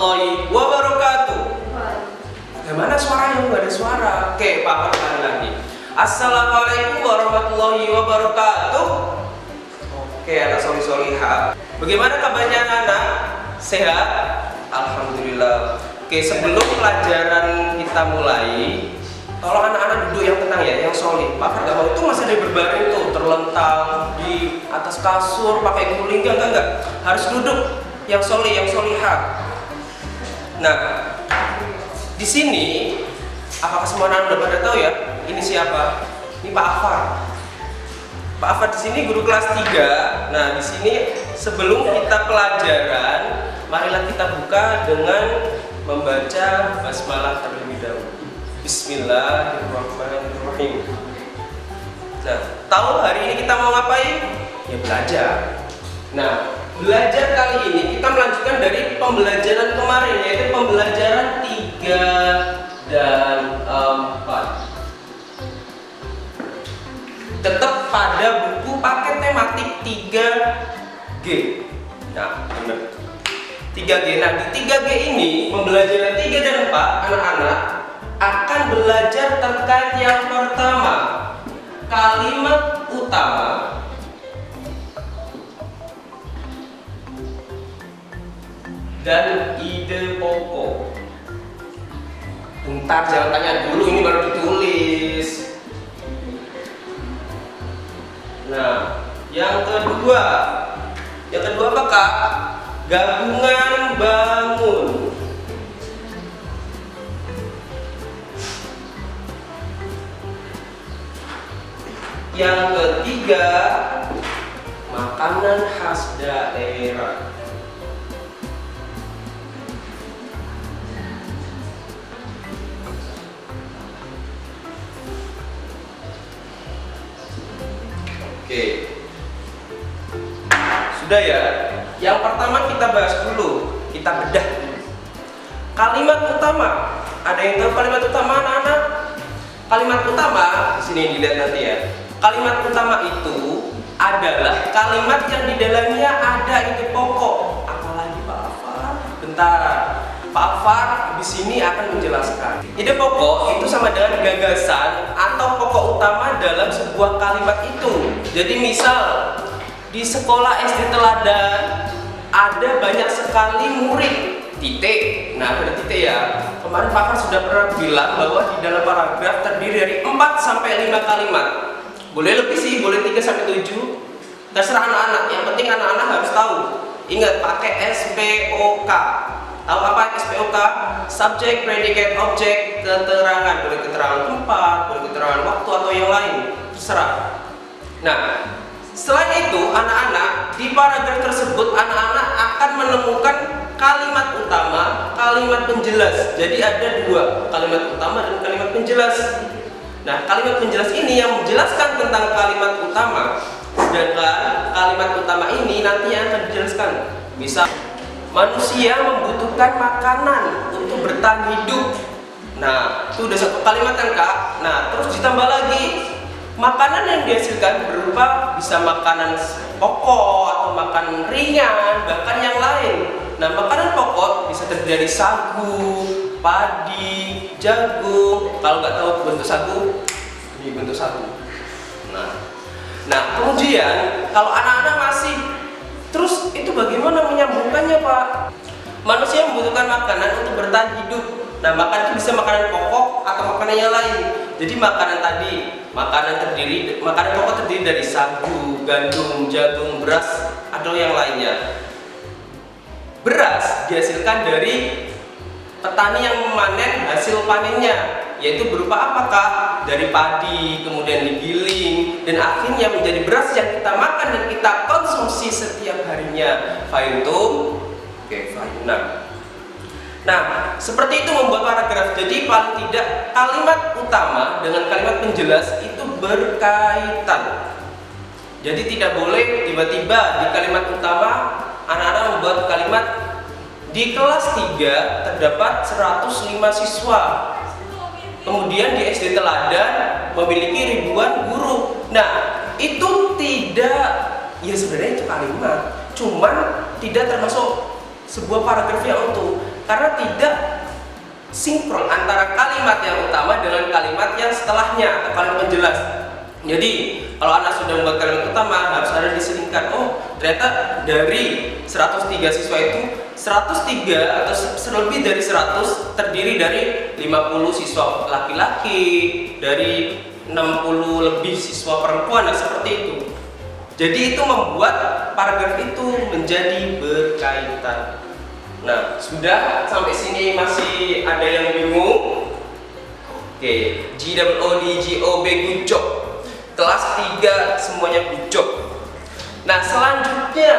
warahmatullahi wabarakatuh. Bagaimana suaranya? Nggak ada suara. Oke, Pak kali lagi. Assalamualaikum warahmatullahi wabarakatuh. Oke, anak solihah. Bagaimana kabarnya anak-anak? Sehat? Alhamdulillah. Oke, sebelum pelajaran kita mulai, tolong anak-anak duduk yang tenang ya, yang solih. Pak nggak mau itu masih ada berbaring tuh, terlentang di atas kasur, pakai guling, enggak. Harus duduk yang solih, yang solihah. Nah, di sini, apakah semua anak udah pada tahu ya? Ini siapa? Ini Pak Afar. Pak Afar di sini guru kelas 3. Nah, di sini sebelum kita pelajaran, marilah kita buka dengan membaca basmalah terlebih dahulu. Bismillahirrahmanirrahim. Nah, tahu hari ini kita mau ngapain? Ya belajar. Nah, belajar kali ini kita melanjutkan dari pembelajaran kemarin, yaitu pembelajaran 3 dan 4. Tetap pada buku paket tematik 3G. Nah, benar. 3G. Nah, di 3G ini, pembelajaran 3 dan 4, anak-anak akan belajar terkait yang pertama, kalimat utama, dan ide pokok. Bentar, jangan tanya dulu, ini baru ditulis. Nah, yang kedua apa Kak? Gabungan bangun. Yang ketiga, makanan khas daerah. Oke, sudah ya. Yang pertama kita bahas dulu, kita bedah dulu. Kalimat utama. Ada yang tahu kalimat utama, anak-anak? Kalimat utama di sini dilihat nanti ya. Kalimat utama itu adalah kalimat yang di dalamnya ada ide pokok. Apalagi Pak Afar? Bentar. Pak Afar di sini akan menjelaskan. Ide pokok itu sama dengan gagasan atau pokok utama dalam sebuah kalimat itu. Jadi misal di sekolah SD Teladan ada banyak sekali murid. Titik. Nah, ada titik ya. Kemarin Pak Afar sudah pernah bilang bahwa di dalam paragraf terdiri dari 4 sampai 5 kalimat. Boleh lebih sih, boleh 3 sampai 7. Terserah anak-anak. Yang penting anak-anak harus tahu. Ingat, pakai SPOK. Tahu apa SPOK? Subjek, predicate, objek, keterangan. Boleh keterangan tempat, boleh keterangan waktu atau yang lain. Terserah. Nah, selain itu anak-anak di paragraf tersebut anak-anak akan menemukan kalimat utama, kalimat penjelas. Jadi ada 2, kalimat utama dan kalimat penjelas. Nah, kalimat penjelas ini yang menjelaskan tentang kalimat utama, sedangkan kalimat utama ini nantinya akan dijelaskan. Misal, manusia membutuhkan makanan untuk bertahan hidup. Nah, itu udah satu kalimat kan Kak. Nah, terus ditambah lagi makanan yang dihasilkan berupa bisa makanan pokok atau makanan ringan, bahkan yang lain. Nah, makanan pokok bisa terdiri dari sagu, padi, jagung. Kalau nggak tahu bentuk sagu, ini bentuk sagu. Nah, kemudian kalau anak-anak masih terus itu bagaimana menyambungkannya Pak? Manusia membutuhkan makanan untuk bertahan hidup. Nah, makanan itu bisa makanan pokok atau makanan yang lain. Jadi makanan pokok terdiri dari sagu, gandum, jagung, beras atau yang lainnya. Beras dihasilkan dari petani yang memanen hasil panennya, yaitu berupa apakah? Dari padi, kemudian digiling, dan akhirnya menjadi beras yang kita makan dan kita konsumsi setiap harinya. Fahim? Oke, fahim. Nah, seperti itu membuat paragraf. Jadi paling tidak kalimat utama dengan kalimat penjelas itu berkaitan. Jadi tidak boleh tiba-tiba di kalimat utama anak-anak membuat kalimat. Di kelas 3 terdapat 105 siswa. Kemudian di SD Teladan memiliki ribuan guru. Nah, itu tidak, ya sebenarnya itu kalimat, cuman tidak termasuk sebuah paragraf yang utuh. karena tidak sinkron antara kalimat yang utama dengan kalimat yang setelahnya atau kalimat penjelas. Jadi kalau Anda sudah membuat kalimat utama, harus ada diselingkan. Oh, ternyata dari 103 siswa itu 103 atau lebih dari 100 terdiri dari 50 siswa laki-laki, dari 60 lebih siswa perempuan, dan seperti itu. Jadi itu membuat paragraf itu menjadi berkaitan. Nah, sudah sampai sini masih ada yang bingung? Oke, GOOD, good job. Kelas 3 semuanya good job. Nah, selanjutnya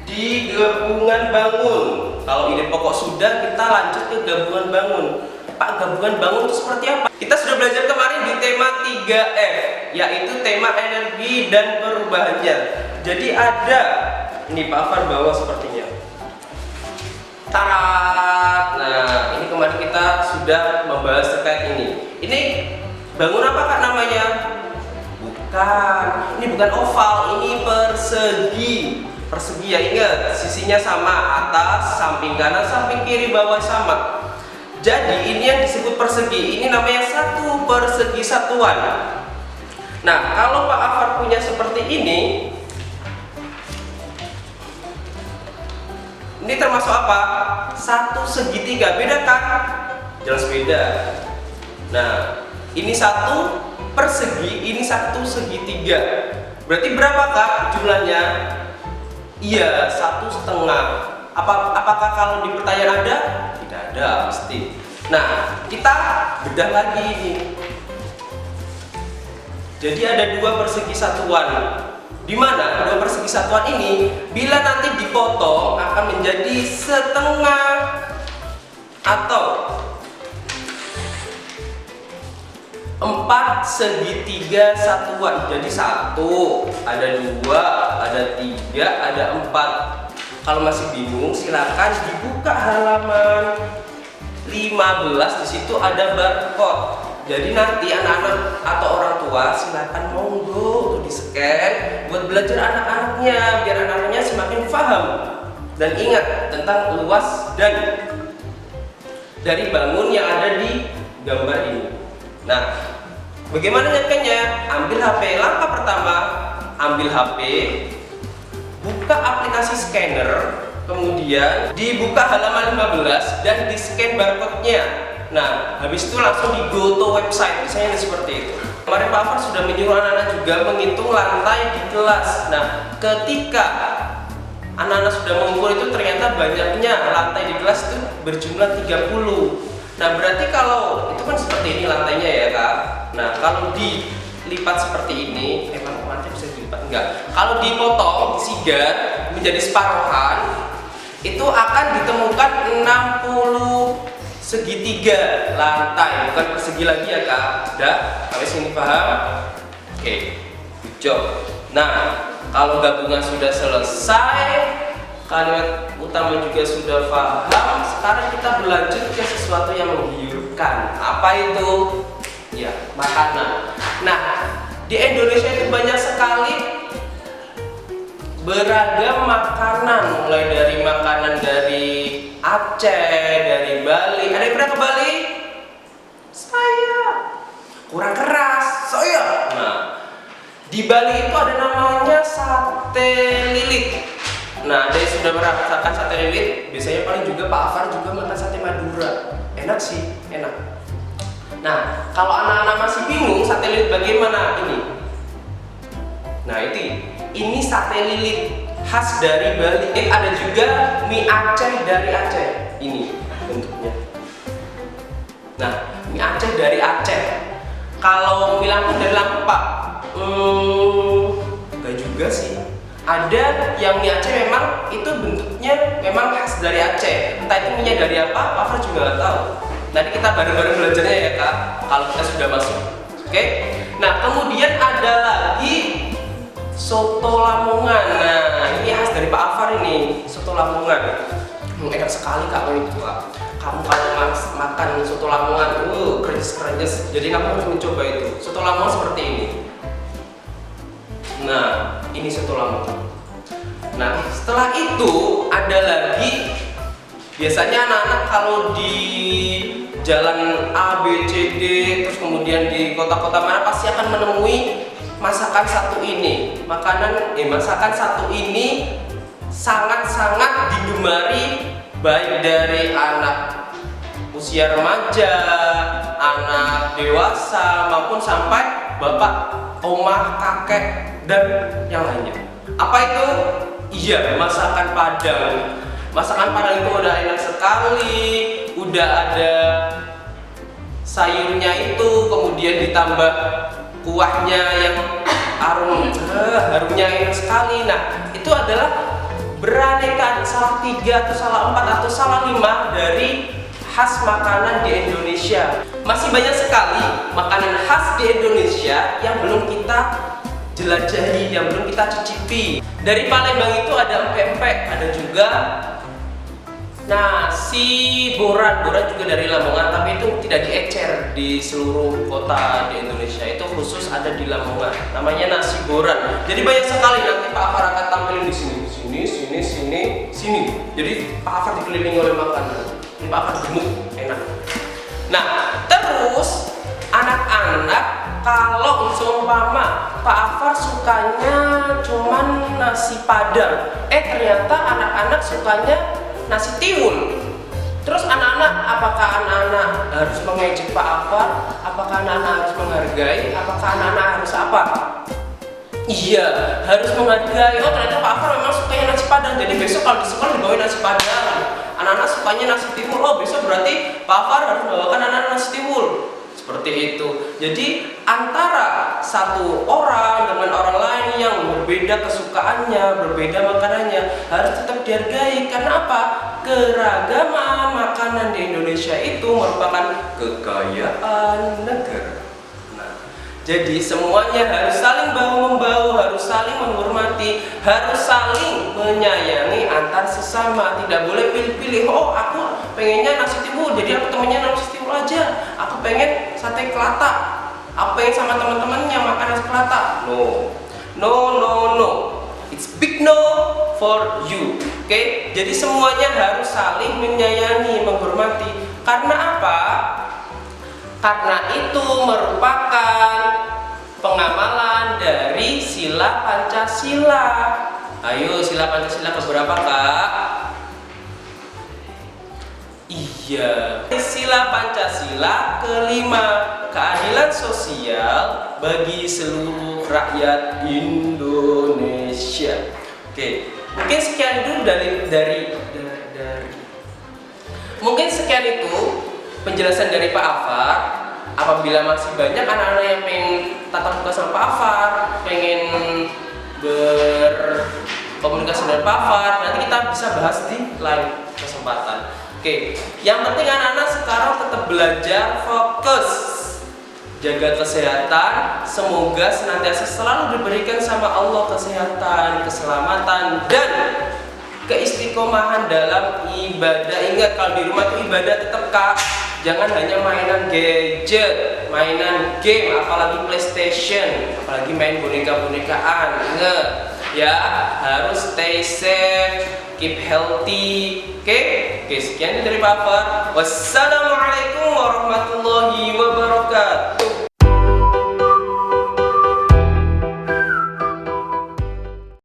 di gabungan bangun. Kalau ide pokok sudah, kita lanjut ke gabungan bangun. Pak, gabungan bangun itu seperti apa? Kita sudah belajar kemarin di tema 3F, yaitu tema energi dan perubahannya. Jadi ada, ini Pak Afar bawa sepertinya. Tarat. Nah, ini kemarin kita sudah membahas terkait ini. Ini bangun apa Kak namanya? Bukan, ini bukan oval, ini persegi. Persegi ya, ingat, sisinya sama, atas, samping kanan, samping kiri, bawah sama. Jadi ini yang disebut persegi, ini namanya satu persegi satuan. Nah, kalau Pak Afar punya seperti ini termasuk apa? Satu segitiga, beda kan? Jelas beda. Nah, ini satu persegi, ini satu segitiga. Berarti berapa Kak jumlahnya? Iya, 1,5. Apakah kalau di pertanyaan ada? Tidak ada, pasti. Nah, kita bedah lagi ini. Jadi ada dua persegi satuan. Di mana dua persegi satuan ini bila nanti dipotong akan menjadi setengah atau 4 segitiga satuan. Jadi 1, ada 2, ada 3, ada 4. Kalau masih bingung silakan dibuka halaman 15, di situ ada barcode. Jadi nanti anak-anak atau orang tua silakan monggo untuk di-scan buat belajar anak-anaknya, biar anak-anaknya semakin paham dan ingat tentang luas dan dari bangun yang ada di gambar ini. Nah, bagaimana nyekenya? Ambil HP. Langkah pertama, ambil HP, buka aplikasi scanner, kemudian dibuka halaman 15 dan di-scan barcode-nya. Nah, habis itu langsung di go to website, misalnya seperti itu. Kemarin Pak Afar sudah menyuruh anak-anak juga menghitung lantai di kelas. Nah, ketika anak-anak sudah mengukur itu ternyata banyaknya lantai di kelas itu berjumlah 30. Nah, berarti kalau itu kan seperti ini lantainya ya Kak. Nah, kalau dilipat seperti ini, emang lantai bisa dilipat? Enggak. Kalau dipotong, disigat menjadi separuhan, itu akan ditemukan 60 segitiga lantai, bukan persegi lagi ya Kak. Sudah? Sampai sini paham? Oke, good job. Nah, kalau gabungan sudah selesai, kalimat utama juga sudah paham, sekarang kita berlanjut ke sesuatu yang menggiurkan. Apa itu? Ya, makanan. Nah, di Indonesia itu banyak sekali beragam makanan, mulai dari makanan dari Aceh, dari Bali. Ada yang pernah ke Bali? Saya. Kurang keras, saya. Nah, di Bali itu ada namanya sate lilit. Nah, ada yang sudah merasakan sate lilit. Biasanya paling juga Pak Afar juga makan sate Madura. Enak sih, enak. Nah, kalau anak-anak masih bingung sate lilit bagaimana ini? Nah, ini sate lilit khas dari Bali. Ada juga mie Aceh dari Aceh. Ini bentuknya. Nah, mie Aceh dari Aceh. Kalau mie Lampung dari Lampung Pak? Enggak juga sih. Ada yang mie Aceh memang itu bentuknya memang khas dari Aceh. Entah itu mie dari apa, Pak Afar juga nggak tahu. Nanti kita bareng-bareng belajarnya ya Kak, kalau kita sudah masuk. Oke? Nah, kemudian ada lagi soto Lamongan. Nah, ini khas dari Pak Afar ini, soto Lamongan. Enak sekali Kak itu Kak. Kamu kalau makan soto Lamongan, krenyes. Jadi kamu harus mencoba itu. Soto Lamongan seperti ini. Nah, ini soto Lamongan. Nah, setelah itu ada lagi Biasanya anak-anak kalau di jalan A, B, C, D, terus kemudian di kota-kota mana pasti akan menemui masakan satu ini. Masakan satu ini sangat-sangat digemari baik dari anak usia remaja, anak dewasa maupun sampai bapak, oma, kakek dan yang lainnya. Apa itu? Iya, masakan Padang. Masakan Padang itu udah enak sekali, udah ada sayurnya itu, kemudian ditambah kuahnya yang harumnya enak sekali. Nah, itu adalah beraneka salah 3 atau salah 4 atau salah 5 dari khas makanan di Indonesia. Masih banyak sekali makanan khas di Indonesia yang belum kita jelajahi, yang belum kita cicipi. Dari Palembang itu ada empek-empek, ada juga nasi boran juga dari Lamongan, tapi itu tidak diecer di seluruh kota di Indonesia, itu khusus ada di Lamongan, namanya nasi boran. Jadi banyak sekali, nanti Pak Afar akan tampilin di sini. Jadi Pak Afar dikelilingi oleh makanan. Ini Pak Afar gemuk, enak. Nah, terus anak-anak kalau seumpama Pak Afar sukanya cuman nasi Padang, ternyata anak-anak sukanya nasi tiwul. Terus apakah anak-anak harus mengejek Pak Afar? Apakah anak-anak harus menghargai? Apakah anak-anak harus apa? Iya, harus menghargai. Oh, ternyata Pak Afar memang sukanya nasi Padang. Jadi besok kalau di sekolah dibawain nasi Padang. Anak-anak sukanya nasi tiwul. Oh, besok berarti Pak Afar harus membawakan anak-anak nasi tiwul. Seperti itu. Jadi antara satu orang dengan orang lain yang berbeda kesukaannya, berbeda makanannya, harus tetap dihargai. Karena apa? Keragaman makanan di Indonesia itu merupakan kekayaan negara. Nah, jadi semuanya harus saling bahu-membahu, harus saling menghormati, harus saling menyayangi antar sesama. Tidak boleh pilih-pilih. Oh, aku pengennya nasi tiwul, jadi aku temennya nasi tiwul aja. Aku pengen sate kelatak, aku pengen sama teman-temannya makan nasi kelatak. No. It's big no for you. Oke? Jadi semuanya harus saling menyayangi, menghormati. Karena apa? Karena itu merupakan pengamalan dari sila Pancasila. Ayo, sila Pancasila keberapa, Kak? Iya, sila Pancasila kelima, keadilan sosial bagi seluruh rakyat Indonesia. Oke, mungkin sekian dulu dari mungkin sekian itu penjelasan dari Pak Afar. Apabila masih banyak anak-anak yang pengen tatap muka sama Pak Afar, pengen berkomunikasi dengan Pak Afar, nanti kita bisa bahas di lain kesempatan. Oke, yang penting anak-anak sekarang tetap belajar, fokus, jaga kesehatan. Semoga senantiasa selalu diberikan sama Allah kesehatan, keselamatan, dan keistiqomahan dalam ibadah. Ingat, kalau di rumah itu ibadah tetap, Kak. Jangan hanya mainan gadget, mainan game, apalagi PlayStation, apalagi main boneka-bonekaan. Ingat, ya, harus stay safe, keep healthy. Oke, sekian dari Pak Afar. Wassalamualaikum warahmatullahi wabarakatuh.